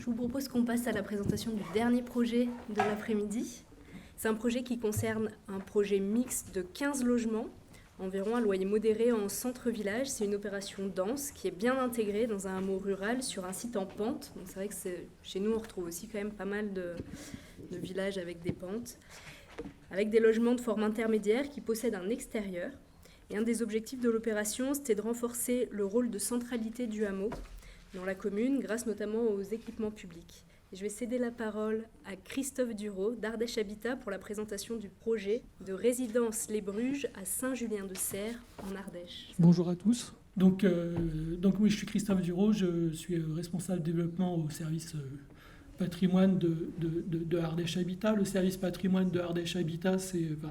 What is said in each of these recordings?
vous propose qu'on passe à la présentation du dernier projet de l'après-midi. C'est un projet qui concerne un projet mixte de 15 logements, environ à loyer modéré en centre-village. C'est une opération dense qui est bien intégrée dans un hameau rural sur un site en pente. Donc c'est vrai que chez nous, on retrouve aussi quand même pas mal de villages avec des pentes, avec des logements de forme intermédiaire qui possèdent un extérieur. Et un des objectifs de l'opération, c'était de renforcer le rôle de centralité du hameau dans la commune, grâce notamment aux équipements publics. Et je vais céder la parole à Christophe Duraud d'Ardèche Habitat pour la présentation du projet de résidence Les Bruges à Saint-Julien-de-Serres en Ardèche. Bonjour à tous. Donc oui, je suis Christophe Duraud, je suis responsable développement au service patrimoine de Ardèche Habitat. Le service patrimoine de Ardèche Habitat,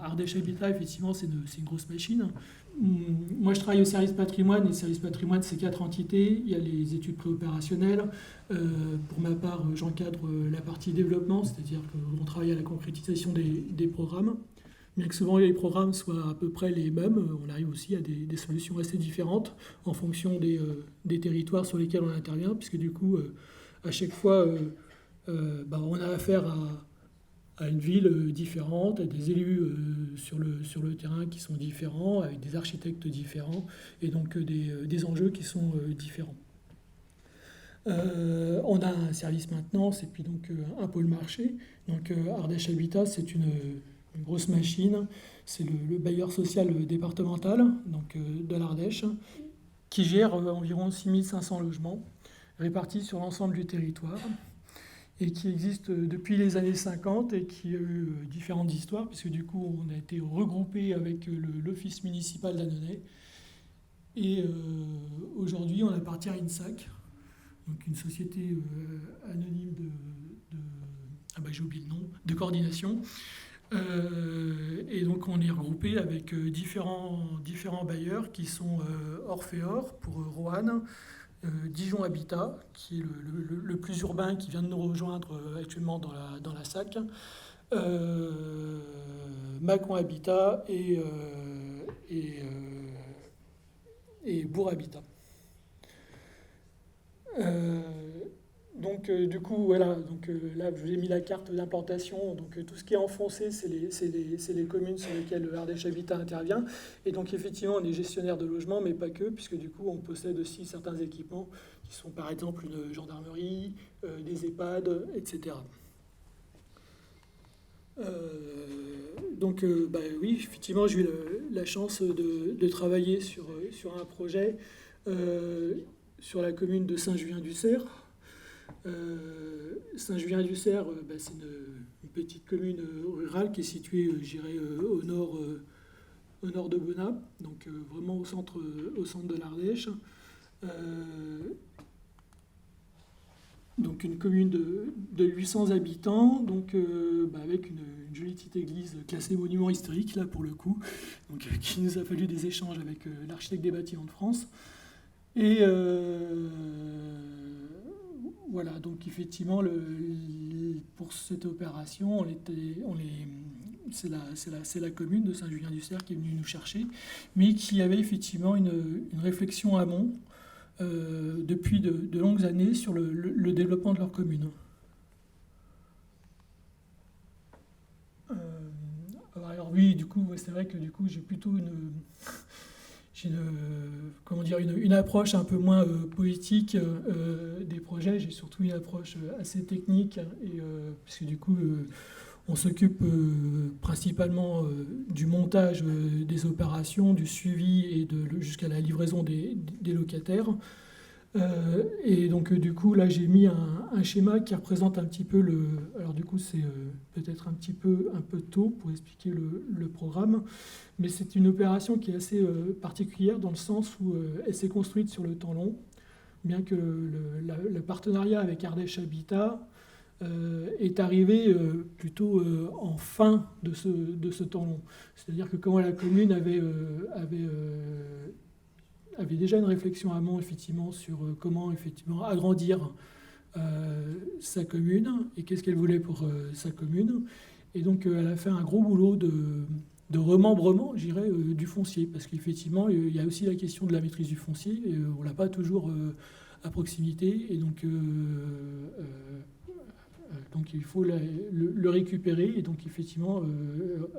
Ardèche Habitat, effectivement, c'est une grosse machine. Moi, je travaille au service patrimoine, et le service patrimoine, c'est 4 entités. Il y a les études préopérationnelles. Pour ma part, j'encadre la partie développement, c'est-à-dire qu'on travaille à la concrétisation des programmes. Bien que souvent les programmes soient à peu près les mêmes, on arrive aussi à des solutions assez différentes en fonction des territoires sur lesquels on intervient, puisque du coup, à chaque fois, on a affaire à une ville différente, à des élus sur le terrain qui sont différents, avec des architectes différents, et donc des enjeux qui sont différents. On a un service maintenance et puis donc un pôle marché. Donc Ardèche Habitat, c'est une grosse machine. C'est le bailleur social départemental donc, de l'Ardèche qui gère environ 6500 logements répartis sur l'ensemble du territoire, et qui existe depuis les années 50 et qui a eu différentes histoires, puisque du coup on a été regroupé avec l'office municipal d'Annonay. Et aujourd'hui on appartient à INSAC, donc une société anonyme j'ai oublié le nom, de coordination. Et donc on est regroupé avec différents bailleurs qui sont Orphéor pour Roanne, Dijon Habitat, qui est le plus urbain, qui vient de nous rejoindre actuellement dans la SAC, Mâcon Habitat et Bourg Habitat. Du coup, voilà, là, je vous ai mis la carte d'implantation. Donc, tout ce qui est enfoncé, c'est les communes sur lesquelles Ardèche Habitat intervient. Et donc, effectivement, on est gestionnaire de logements, mais pas que, puisque du coup, on possède aussi certains équipements qui sont, par exemple, une gendarmerie, des EHPAD, etc. Oui, effectivement, j'ai eu la chance de travailler sur un projet sur la commune de Saint-Julien-du-Serres. Saint-Julien-du-Serres, c'est une petite commune rurale qui est située, au nord de Bonnat, donc vraiment au centre de l'Ardèche. Donc une commune de 800 habitants, donc avec une jolie petite église classée monument historique, là pour le coup, donc, qui nous a fallu des échanges avec l'architecte des bâtiments de France. Et voilà, donc effectivement, pour cette opération, c'est la commune de Saint-Julien-du-Serres qui est venue nous chercher, mais qui avait effectivement une réflexion amont depuis de longues années sur le développement de leur commune. Alors oui, du coup, c'est vrai que du coup, j'ai plutôt une approche un peu moins poétique des projets. J'ai surtout une approche assez technique, puisque du coup, on s'occupe principalement du montage des opérations, du suivi et jusqu'à la livraison des locataires. Et donc du coup, là, j'ai mis un schéma qui représente un petit peu Alors du coup, c'est peut-être un peu tôt pour expliquer le programme, mais c'est une opération qui est assez particulière dans le sens où elle s'est construite sur le temps long, bien que le partenariat avec Ardèche Habitat est arrivé plutôt en fin de ce temps long. C'est-à-dire que quand la commune avait déjà une réflexion amont effectivement sur comment effectivement agrandir sa commune et qu'est-ce qu'elle voulait pour sa commune. Et donc elle a fait un gros boulot de remembrement, je dirais, du foncier, parce qu'effectivement il y a aussi la question de la maîtrise du foncier, et on l'a pas toujours à proximité, et donc donc il faut le récupérer et donc effectivement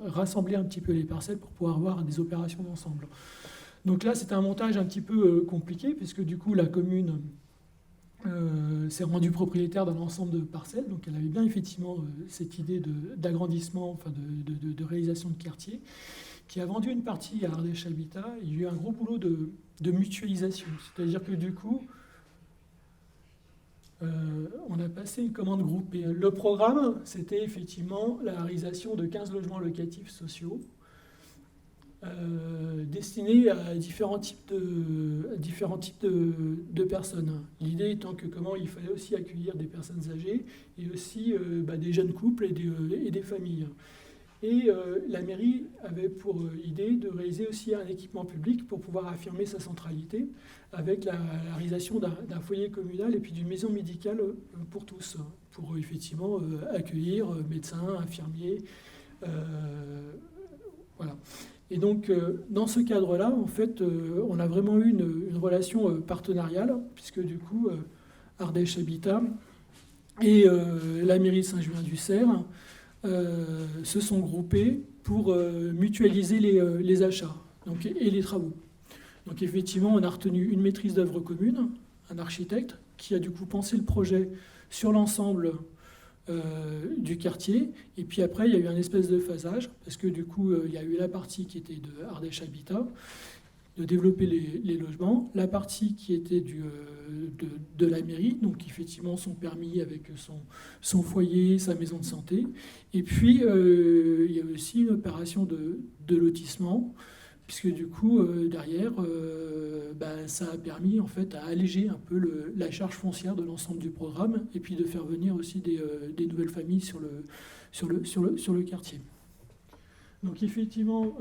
rassembler un petit peu les parcelles pour pouvoir avoir des opérations d'ensemble. Donc là, c'est un montage un petit peu compliqué, puisque du coup, la commune s'est rendue propriétaire d'un ensemble de parcelles. Donc elle avait bien effectivement cette idée d'agrandissement, enfin de réalisation de quartier, qui a vendu une partie à Ardèche Habitat. Il y a eu un gros boulot de mutualisation. C'est-à-dire que du coup, on a passé une commande groupée. Le programme, c'était effectivement la réalisation de 15 logements locatifs sociaux destinés à différents types de personnes. L'idée étant que comment il fallait aussi accueillir des personnes âgées et aussi des jeunes couples et des familles. Et la mairie avait pour idée de réaliser aussi un équipement public pour pouvoir affirmer sa centralité avec la réalisation d'un foyer communal et puis d'une maison médicale pour tous, pour effectivement accueillir médecins, infirmiers, voilà. Et donc, dans ce cadre-là, en fait, on a vraiment eu une relation partenariale, puisque du coup, Ardèche Habitat et la mairie de Saint-Julien-du-Cerf se sont groupés pour mutualiser les achats donc, et les travaux. Donc, effectivement, on a retenu une maîtrise d'œuvre commune, un architecte, qui a du coup pensé le projet sur l'ensemble du quartier. Et puis après, il y a eu un espèce de phasage, parce que du coup, il y a eu la partie qui était de Ardèche Habitat, de développer les logements, la partie qui était de la mairie, donc effectivement son permis avec son foyer, sa maison de santé. Et puis, il y a aussi une opération de lotissement, puisque du coup, derrière, ça a permis en fait à alléger un peu la charge foncière de l'ensemble du programme et puis de faire venir aussi des nouvelles familles sur le quartier. Donc effectivement,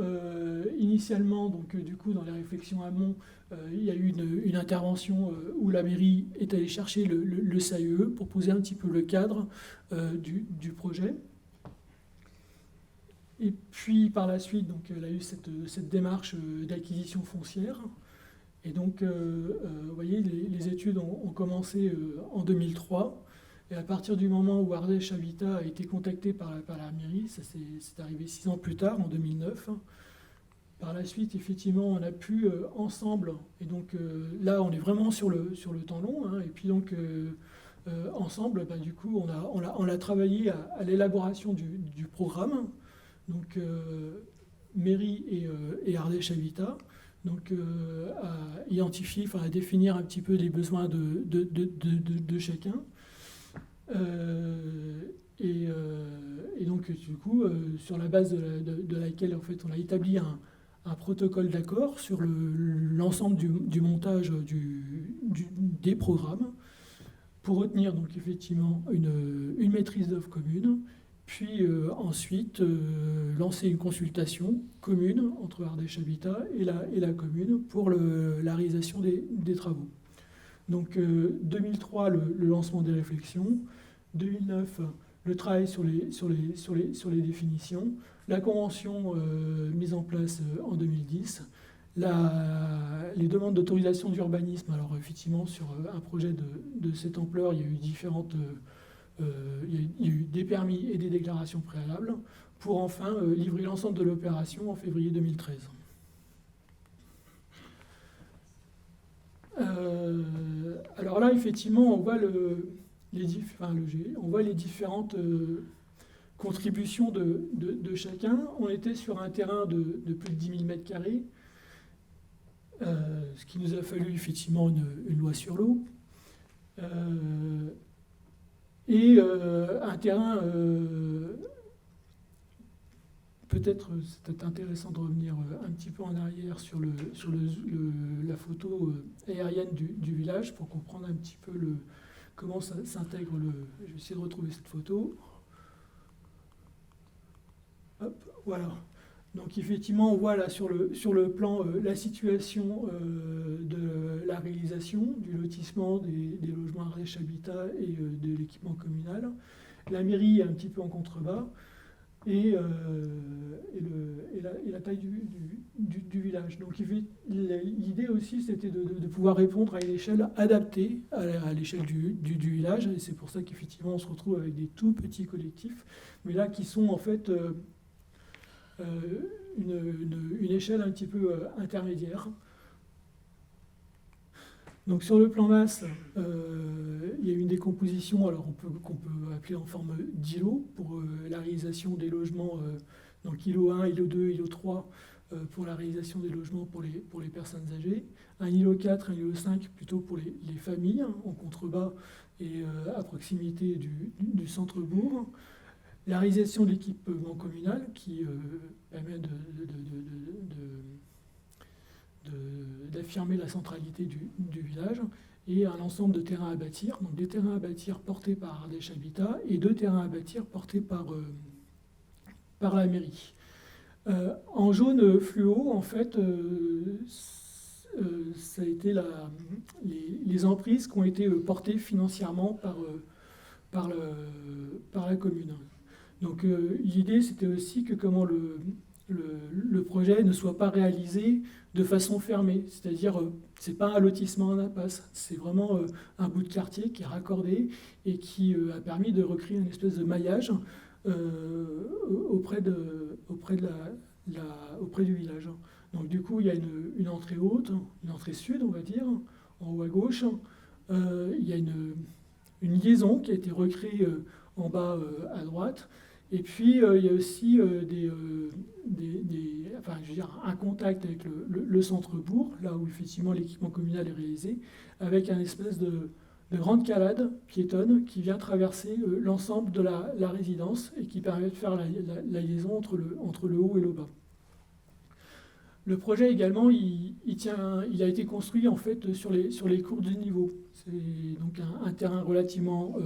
initialement, donc, du coup, dans les réflexions amont, il y a eu une intervention où la mairie est allée chercher le SAEE pour poser un petit peu le cadre du projet. Et puis par la suite, donc, elle a eu cette démarche d'acquisition foncière. Et donc, vous voyez, les études ont commencé en 2003. Et à partir du moment où Ardèche Habitat a été contacté par la mairie, ça c'est arrivé 6 ans plus tard, en 2009. Par la suite, effectivement, on a pu ensemble, et donc là on est vraiment sur le temps long, hein, et puis donc ensemble, du coup, on a travaillé à l'élaboration du programme, donc mairie et Ardèche Habitat, donc à identifier, enfin à définir un petit peu les besoins de chacun. Et donc du coup, sur la base de laquelle en fait on a établi un protocole d'accord sur l'ensemble du montage des programmes pour retenir donc effectivement une maîtrise d'œuvre commune, puis ensuite lancer une consultation commune entre Ardèche Habitat et la commune pour la réalisation des travaux. Donc 2003, le lancement des réflexions. 2009, le travail sur les définitions. La convention mise en place en 2010. Les demandes d'autorisation d'urbanisme. Alors effectivement, sur un projet de cette ampleur, il y a eu des permis et des déclarations préalables pour enfin livrer l'ensemble de l'opération en février 2013. Alors là, effectivement, on voit on voit les différentes contributions de chacun. On était sur un terrain de plus de 10 000 m², ce qui nous a fallu effectivement une loi sur l'eau. Et un terrain, peut-être c'est intéressant de revenir un petit peu en arrière sur la photo aérienne du village pour comprendre un petit peu comment ça s'intègre. Je vais essayer de retrouver cette photo. Hop, voilà. Donc effectivement, on voit là sur le plan la situation de la réalisation du lotissement des logements Ardèche Habitat et de l'équipement communal. La mairie est un petit peu en contrebas. et la taille du village. Donc l'idée aussi, c'était de pouvoir répondre à une échelle adaptée à l'échelle du village, et c'est pour ça qu'effectivement on se retrouve avec des tout petits collectifs, mais là qui sont en fait une échelle un petit peu intermédiaire. Donc sur le plan masse, il y a une décomposition qu'on peut appeler en forme d'îlots pour la réalisation des logements, donc îlot 1, îlot 2, îlot 3, pour la réalisation des logements pour les personnes âgées, un îlot 4, un îlot 5 plutôt pour les familles, en contrebas et à proximité du centre-bourg. La réalisation de l'équipement communal qui permet d'affirmer la centralité du village, et un ensemble de terrains à bâtir, donc des terrains à bâtir portés par Ardèche Habitat et 2 terrains à bâtir portés par la mairie. En jaune fluo, en fait, ça a été les emprises qui ont été portées financièrement par la commune. Donc l'idée, c'était aussi que comment le projet ne soit pas réalisé de façon fermée, c'est-à-dire c'est pas un lotissement en impasse, c'est vraiment un bout de quartier qui est raccordé et qui a permis de recréer une espèce de maillage auprès du village. Donc du coup il y a une entrée haute, une entrée sud on va dire, en haut à gauche. Il y a une liaison qui a été recréée en bas à droite. Et puis, il y a aussi un contact avec le centre-bourg, là où effectivement l'équipement communal est réalisé, avec un espèce de grande calade piétonne qui vient traverser l'ensemble de la résidence et qui permet de faire la liaison entre le haut et le bas. Le projet également, il a été construit en fait sur les courbes de niveau. C'est donc un terrain relativement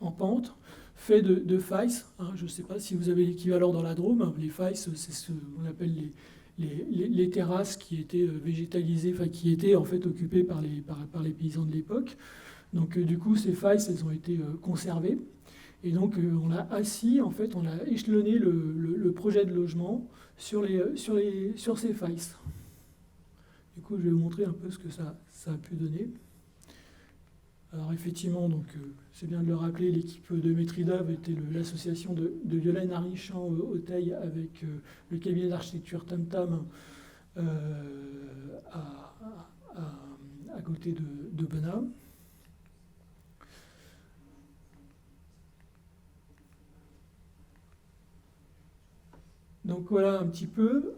en pente, fait de failles. Je ne sais pas si vous avez l'équivalent dans la Drôme. Les failles, c'est ce qu'on appelle les terrasses qui étaient végétalisées, enfin qui étaient en fait occupées par les paysans de l'époque. Donc du coup, ces failles, elles ont été conservées. Et donc on a assis, en fait, on a échelonné le projet de logement sur ces failles. Du coup, je vais vous montrer un peu ce que ça a pu donner. Alors effectivement, donc, c'est bien de le rappeler, l'équipe de Maîtrise d'œuvre était l'association de Violaine Arichamp Auteuil avec le cabinet d'architecture Tam Tam à côté de Benat. Donc voilà un petit peu.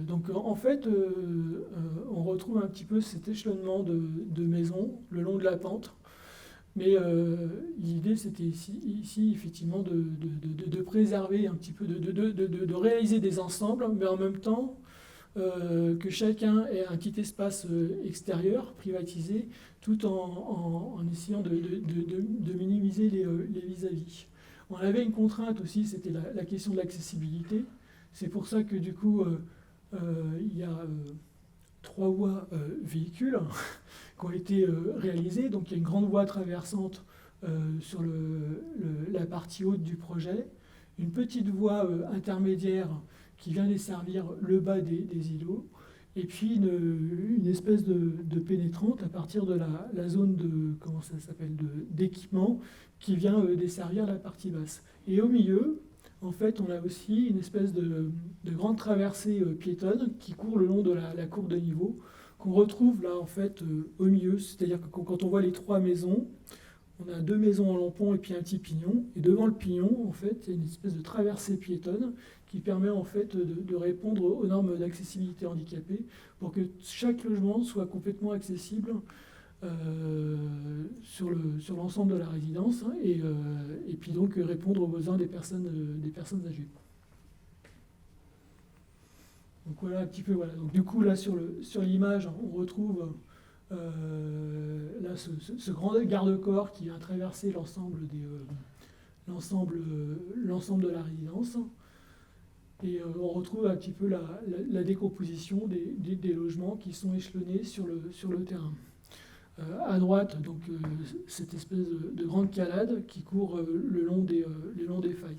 Donc en fait, on retrouve un petit peu cet échelonnement de maisons le long de la pente. Mais l'idée, c'était ici effectivement de préserver un petit peu, de réaliser des ensembles, mais en même temps que chacun ait un petit espace extérieur privatisé, tout en essayant de minimiser les vis-à-vis. On avait une contrainte aussi, c'était la question de l'accessibilité. C'est pour ça que du coup, il y a 3 voies véhicules qui ont été réalisées. Donc il y a une grande voie traversante sur la partie haute du projet, une petite voie intermédiaire qui vient desservir le bas des îlots, et puis une espèce de pénétrante à partir de la zone d'équipement qui vient desservir la partie basse. Et au milieu, en fait, on a aussi une espèce de grande traversée piétonne qui court le long de la courbe de niveau, qu'on retrouve là, en fait, au milieu. C'est-à-dire que quand on voit les 3 maisons, on a 2 maisons en long pont et puis un petit pignon. Et devant le pignon, en fait, il y a une espèce de traversée piétonne qui permet en fait de répondre aux normes d'accessibilité handicapée pour que chaque logement soit complètement accessible sur l'ensemble de la résidence, hein, et puis donc répondre aux besoins des personnes âgées. Donc voilà un petit peu. Voilà. Donc, du coup, là sur l'image, on retrouve là ce grand garde-corps qui vient traverser l'ensemble de la résidence. Et on retrouve un petit peu la décomposition des logements qui sont échelonnés sur le terrain. À droite, donc, cette espèce de grande calade qui court le long des failles.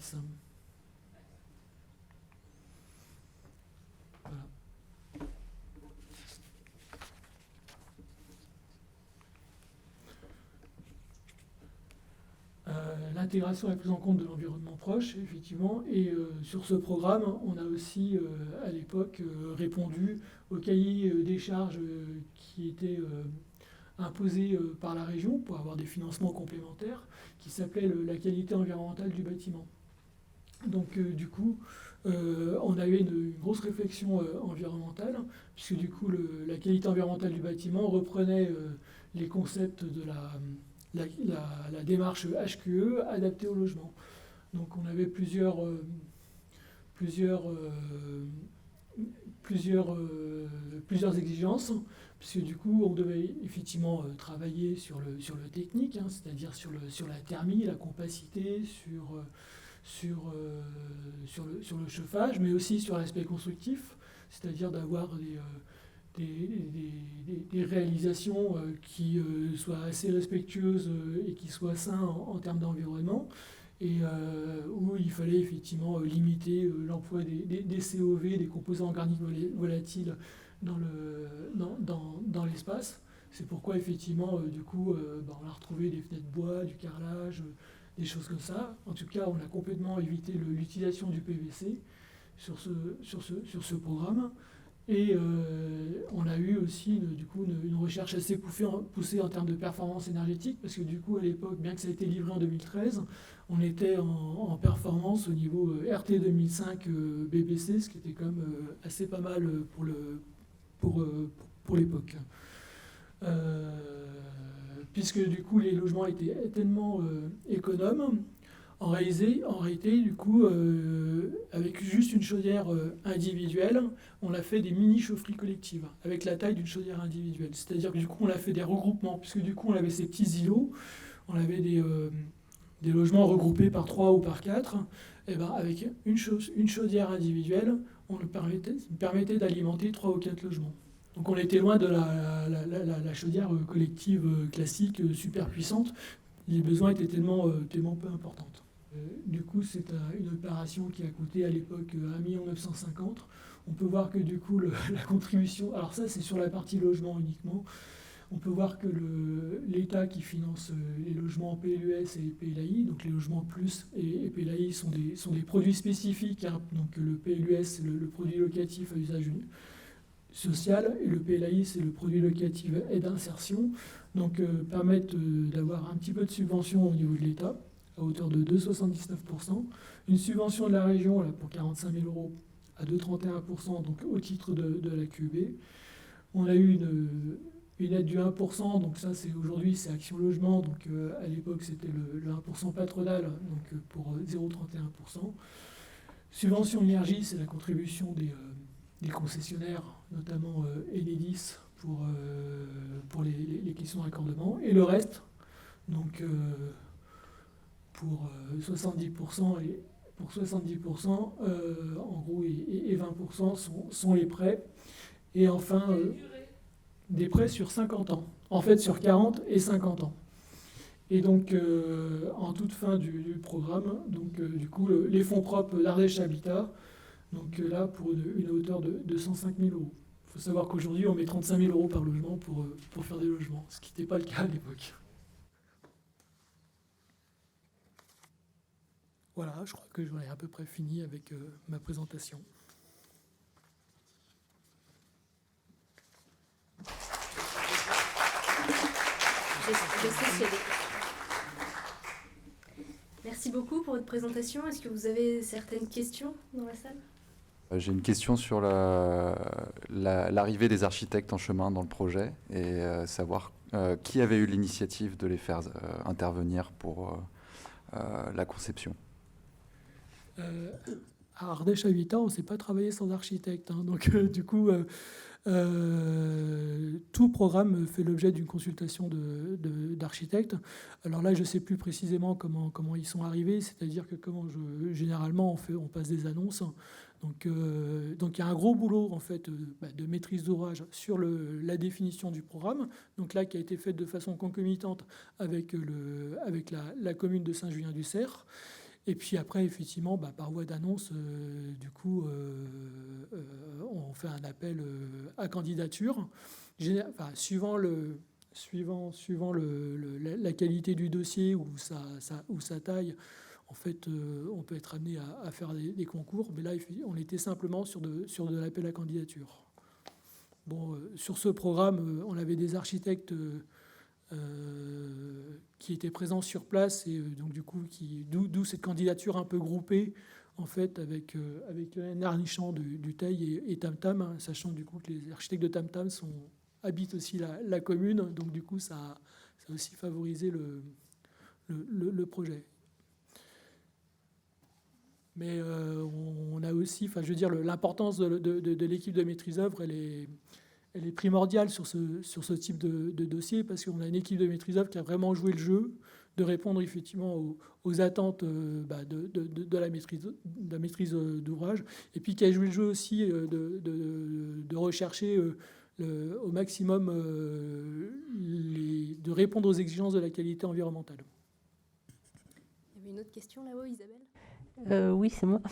l'intégration et la prise en compte de l'environnement proche, effectivement. Et sur ce programme, on a aussi, à l'époque, répondu au cahier des charges qui était imposé par la région pour avoir des financements complémentaires, qui s'appelait la qualité environnementale du bâtiment. Donc du coup, on avait une grosse réflexion environnementale, puisque du coup, la qualité environnementale du bâtiment reprenait les concepts de la démarche HQE adaptée au logement. Donc on avait plusieurs exigences, puisque du coup on devait effectivement travailler sur le technique, hein, c'est-à-dire sur la thermie, la compacité, sur le chauffage, mais aussi sur l'aspect constructif, c'est-à-dire d'avoir des réalisations qui soient assez respectueuses et qui soient saines en termes d'environnement, et où il fallait effectivement limiter l'emploi des COV, des composants organiques volatiles dans l'espace. C'est pourquoi effectivement, du coup, on a retrouvé des fenêtres bois, du carrelage, des choses comme ça. En tout cas, on a complètement évité l'utilisation du PVC sur ce programme. Et on a eu aussi du coup, une recherche assez poussée en termes de performance énergétique, parce que du coup, à l'époque, bien que ça ait été livré en 2013, on était en performance au niveau RT 2005 BBC, ce qui était quand même assez pas mal pour l'époque. Puisque du coup, les logements étaient tellement économes, en réalité, du coup, avec juste une chaudière individuelle, on a fait des mini-chaufferies collectives, avec la taille d'une chaudière individuelle. C'est-à-dire que du coup, on a fait des regroupements, puisque du coup, on avait ces petits îlots, on avait des logements regroupés par 3 ou par 4, et ben, avec une chaudière individuelle, on nous permettait d'alimenter 3 ou 4 logements. Donc on était loin de la chaudière collective classique, super puissante. Les besoins étaient tellement peu importants. Du coup, c'est une opération qui a coûté à l'époque 1 950 000. On peut voir que du coup, la contribution... Alors ça, c'est sur la partie logement uniquement. On peut voir que l'État qui finance les logements PLUS et PLAI, donc les logements plus et PLAI sont des produits spécifiques. Hein. Donc le PLUS, c'est le produit locatif à usage social, et le PLAI, c'est le produit locatif aide d'insertion. Donc permettent d'avoir un petit peu de subvention au niveau de l'État, à hauteur de 2,79%. Une subvention de la région là, pour 45 000 € à 2,31%, donc au titre de la QB. On a eu une aide du 1%, donc ça aujourd'hui c'est Action Logement, donc à l'époque c'était le 1% patronal, donc pour 0,31%. Subvention énergie, c'est la contribution des concessionnaires, notamment Enedis, pour les questions d'accordement. Et le reste, donc pour 70%, et pour 70%, en gros, et 20% sont les prêts. Et enfin, des prêts sur 50 ans. En fait, sur 40 et 50 ans. Et donc, en toute fin du programme, donc, du coup, les fonds propres d'Ardèche Habitat, donc là, pour une hauteur de 105 000 €. Il faut savoir qu'aujourd'hui, on met 35 000 € par logement pour faire des logements, ce qui n'était pas le cas à l'époque. Voilà, je crois que j'en ai à peu près fini avec ma présentation. Merci beaucoup pour votre présentation. Est-ce que vous avez certaines questions dans la salle ? J'ai une question sur l'arrivée des architectes en chemin dans le projet et savoir qui avait eu l'initiative de les faire intervenir pour la conception. À Ardèche Habitat, on ne sait pas travailler sans architecte. Hein. Donc, du coup, tout programme fait l'objet d'une consultation d'architectes. Alors là, je ne sais plus précisément comment ils sont arrivés. C'est-à-dire que généralement, on passe des annonces. Donc, il y a un gros boulot en fait, de maîtrise d'ouvrage sur la définition du programme. Donc là, qui a été faite de façon concomitante avec la commune de Saint-Julien-du-Cerf. Et puis après, effectivement, par voie d'annonce, du coup, on fait un appel à candidature. Suivant suivant la qualité du dossier ou sa taille, en fait, on peut être amené à faire des concours. Mais là, on était simplement sur de l'appel à candidature. Bon, sur ce programme, on avait des architectes qui étaient présents sur place et donc du coup, d'où cette candidature un peu groupée, en fait, avec un harnichant du Teil et Tam Tam, hein, sachant du coup que les architectes de Tam Tam habitent aussi la commune, donc du coup, ça a aussi favorisé le projet. Mais on a aussi, enfin, je veux dire, l'importance de l'équipe de maîtrise œuvre, elle est primordiale sur ce type de dossier, parce qu'on a une équipe de maîtrise œuvre qui a vraiment joué le jeu, de répondre effectivement aux attentes de la maîtrise d'ouvrage, et puis qui a joué le jeu aussi de rechercher au maximum de répondre aux exigences de la qualité environnementale. Il y avait une autre question là-haut, Isabelle ? Oui, c'est moi.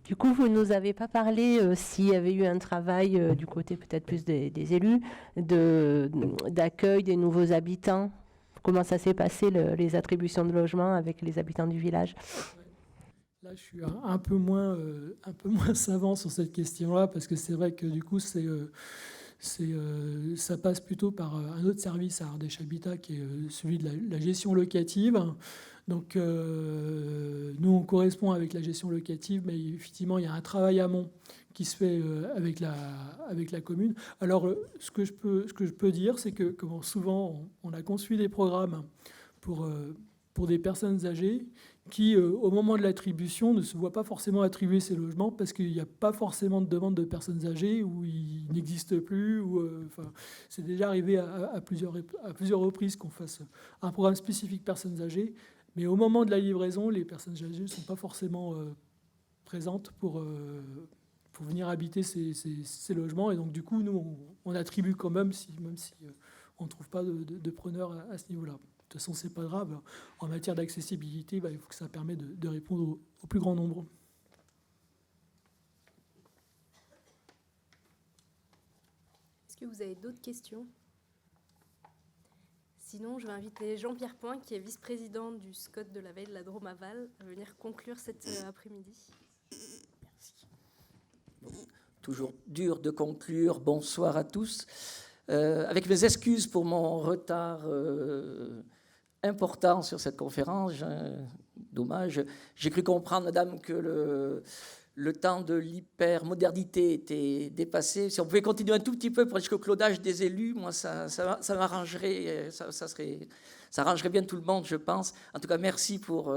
Du coup, vous ne nous avez pas parlé s'il y avait eu un travail du côté peut-être plus des élus, d'accueil des nouveaux habitants. Comment ça s'est passé, les attributions de logements avec les habitants du village? Là, je suis un peu moins savant sur cette question-là, parce que c'est vrai que du coup, ça passe plutôt par un autre service à Ardèche Habitat, qui est celui de la gestion locative. Donc, nous, on correspond avec la gestion locative, mais effectivement, il y a un travail amont qui se fait avec la commune. Alors, ce que je peux dire, c'est que souvent, on a conçu des programmes pour des personnes âgées qui, au moment de l'attribution, ne se voient pas forcément attribuer ces logements parce qu'il n'y a pas forcément de demande de personnes âgées ou ils n'existent plus. C'est déjà arrivé à plusieurs reprises qu'on fasse un programme spécifique personnes âgées. Mais au moment de la livraison, les personnes âgées ne sont pas forcément présentes pour venir habiter ces logements. Et donc, du coup, nous, on attribue quand même si on ne trouve pas de preneur à ce niveau-là. De toute façon, ce n'est pas grave. En matière d'accessibilité, il faut que ça permette de répondre au plus grand nombre. Est-ce que vous avez d'autres questions ? Sinon, je vais inviter Jean-Pierre Point, qui est vice-président du SCOT de la Veille de la Drôme-Aval, à venir conclure cet après-midi. Merci. Bon, toujours dur de conclure. Bonsoir à tous. Avec mes excuses pour mon retard important sur cette conférence, dommage. J'ai cru comprendre, madame, que le temps de l'hypermodernité était dépassé. Si on pouvait continuer un tout petit peu pour jusqu'au clodage des élus, moi, ça m'arrangerait, ça arrangerait bien tout le monde, je pense. En tout cas, merci pour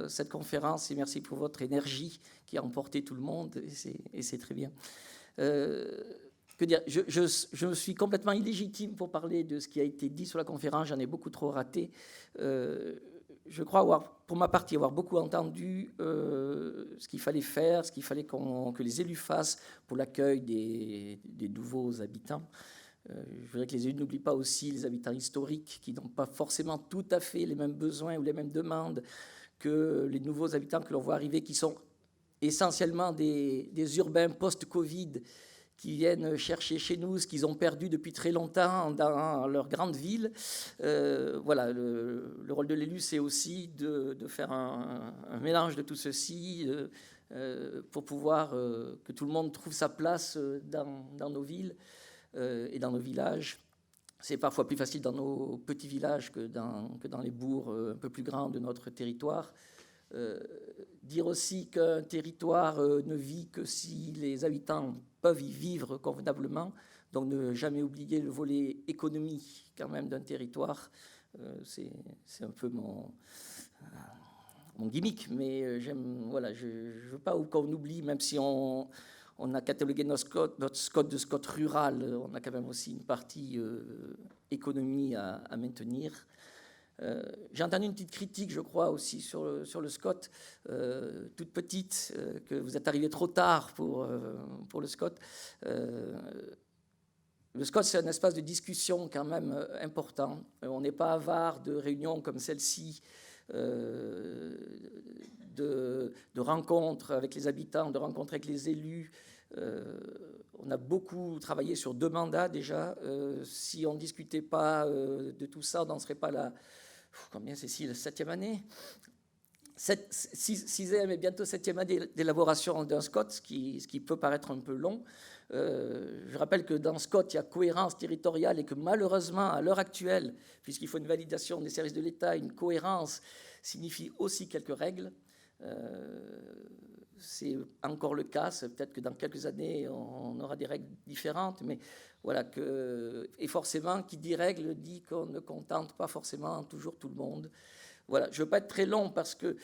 cette conférence et merci pour votre énergie qui a emporté tout le monde, et c'est très bien. Que dire, je me suis complètement illégitime pour parler de ce qui a été dit sur la conférence, j'en ai beaucoup trop raté. Je crois pour ma partie, avoir beaucoup entendu ce qu'il fallait faire, ce qu'il fallait que les élus fassent pour l'accueil des nouveaux habitants. Je voudrais que les élus n'oublient pas aussi les habitants historiques qui n'ont pas forcément tout à fait les mêmes besoins ou les mêmes demandes que les nouveaux habitants que l'on voit arriver, qui sont essentiellement des urbains post-Covid, qui viennent chercher chez nous ce qu'ils ont perdu depuis très longtemps dans leur grande ville. Voilà, le rôle de l'élu, c'est aussi de faire un mélange de tout ceci pour pouvoir que tout le monde trouve sa place dans nos villes et dans nos villages. C'est parfois plus facile dans nos petits villages que dans les bourgs un peu plus grands de notre territoire. Dire aussi qu'un territoire ne vit que si les habitants peuvent y vivre convenablement, donc ne jamais oublier le volet économie quand même d'un territoire. C'est un peu mon gimmick, mais voilà, je ne veux pas qu'on oublie, même si on a catalogué notre SCOT de SCOT rural, on a quand même aussi une partie économie à maintenir. J'ai entendu une petite critique, je crois, aussi sur le SCOT, toute petite, que vous êtes arrivé trop tard pour le SCOT. Le SCOT, c'est un espace de discussion quand même important. On n'est pas avare de réunions comme celle-ci, de rencontres avec les habitants, de rencontres avec les élus. On a beaucoup travaillé sur 2 mandats déjà. Si on ne discutait pas de tout ça, on n'en serait pas là. Combien, Cécile? 7e année? 6e et bientôt 7e année d'élaboration d'un SCOT, ce qui peut paraître un peu long. Je rappelle que dans SCOT, il y a cohérence territoriale et que malheureusement, à l'heure actuelle, puisqu'il faut une validation des services de l'État, une cohérence signifie aussi quelques règles. C'est encore le cas, peut-être que dans quelques années, on aura des règles différentes, mais voilà, et forcément, qui dit règles dit qu'on ne contente pas forcément toujours tout le monde. Voilà, je ne veux pas être très long parce que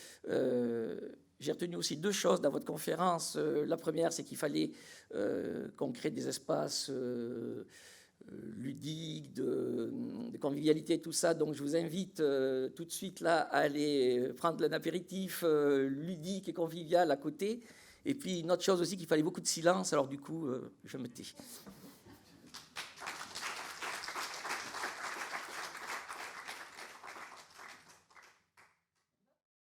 j'ai retenu aussi 2 choses dans votre conférence. La première, c'est qu'il fallait qu'on crée des espaces ludiques, de convivialité, tout ça. Donc, je vous invite tout de suite là à aller prendre un apéritif ludique et convivial à côté. Et puis, une autre chose aussi, qu'il fallait beaucoup de silence. Alors, du coup, je me tais.